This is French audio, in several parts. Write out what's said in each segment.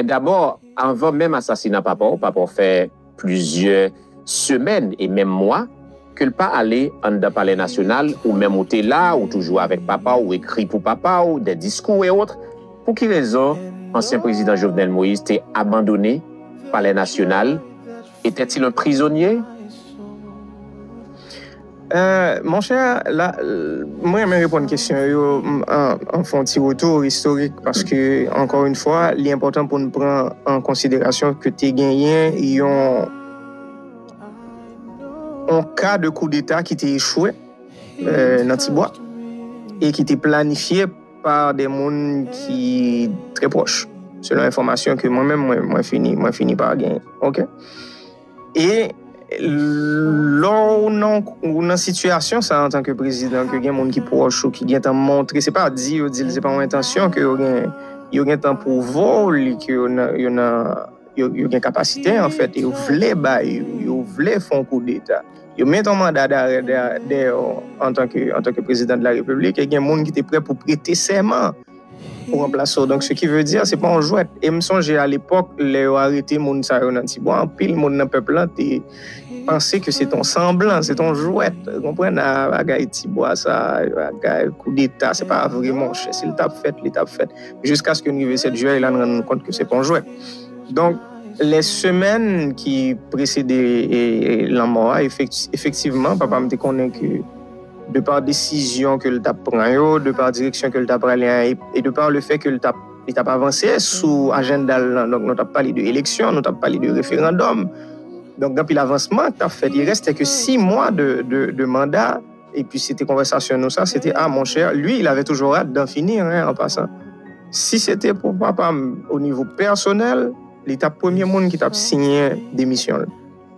D'abord, avant même assassinat papa fait plusieurs semaines et même mois que le pas aller en le palais national ou même où t'es là ou toujours avec papa ou écrit pour papa ou des discours et autres. Pour quelle raison ancien président Jovenel Moïse t'est abandonné palais national? Était-il un prisonnier? Mon cher, là, moi, je vais répondre à une question en font un petit retour historique parce que, encore une fois, l'important pour nous prendre en considération que tu gagné un cas de coup d'État qui t'est échoué dans Tibois et qui était planifié par des gens qui sont très proches, selon l'information que moi-même, moi fini par gagner. OK? Et lors dans situation ça en tant que président que gen monde qui proche ou qui vient montrer c'est pas dire c'est pas mon intention que yo gen temps pour vol que yo gen capacité en fait yo voulait faire un coup d'état yo met un mandat d'arrêt en tant que président de la République et gen monde qui était prêt pour prêter serment pour remplacer. Donc, ce qui veut dire, c'est pas un jouet. Et me songe à l'époque, les arrêté moun sa yo nan Tibois, en pile moun nan peuple là, t'es pensé que c'est ton semblant, c'est ton jouet. Vous comprenez, à Tibois, ça, à coup d'état, c'est pas vraiment cher. C'est l'étape faite. Jusqu'à ce que nous arrivions 7 juillet, il a rendu compte que c'est pas un jouet. Donc, les semaines qui précédaient la mort, effectivement, papa me connaît que de par décision que le TAP prend, de par direction que le TAP prend, et de par le fait que le TAP avancé sous agenda, donc nous avons parlé de élection, nous avons parlé de référendum. Donc, depuis l'avancement que tu as fait, il reste que 6 mois de mandat, et puis c'était conversation, nous, ça, c'était, mon cher, lui, il avait toujours hâte d'en finir, en passant. Si c'était pour papa, au niveau personnel, l'État premier monde qui t'a signé démission.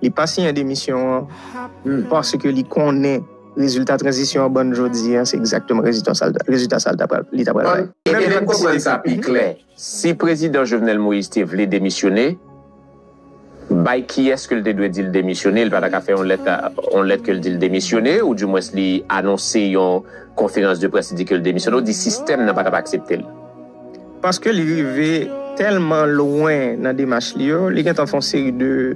Il n'a pas signé démission parce que il connaît résultat transition en bonne jodi, c'est exactement résultat salda l'État. Et même comprendre ça plus clair. Si président Jovenel Moïse voulait démissionner, qui est-ce que le doit dire démissionner? Il va pas faire une lettre que le dit démissionner ou du moins il annoncer une conférence de presse dit que le démissionne ou du système n'a pas accepté. Parce que l'arrivée tellement loin dans des démarche les gens font série de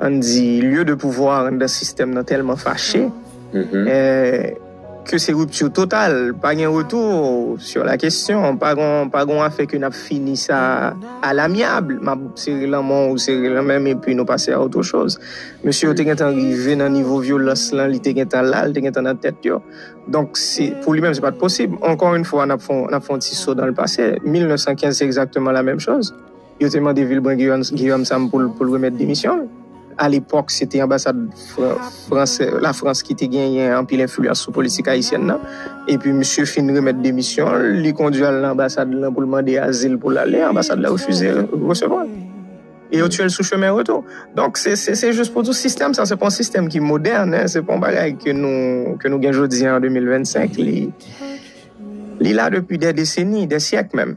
lieu de pouvoir dans le système tellement fâché. Que c'est rupture totale, pas de retour sur la question, pas grand fait que n'a fini ça à l'amiable, c'est l'amour ou c'est même et puis nous passer à autre chose. Monsieur était arrivé dans niveau violence là, il était là, il était dans tête yo. Donc c'est pour lui-même c'est pas possible. Encore une fois on a fait un petit saut dans le passé. 1915 c'est exactement la même chose. Il a demandé Villebrun Guillaume Sam pour le remettre démission. À l'époque, c'était l'ambassade française, la France qui était gagné en pile influence sur la politique haïtienne. Et puis, monsieur fin remettre démission, il conduit à l'ambassade pour demander asile pour l'aller, l'ambassade l'a refusé de recevoir. Et il tué le sous-chemin retour. Donc, c'est juste pour tout système, ça, c'est pas un système qui est moderne, c'est pas un bagage que nous gagnons aujourd'hui en 2025. Il est là depuis des décennies, des siècles même.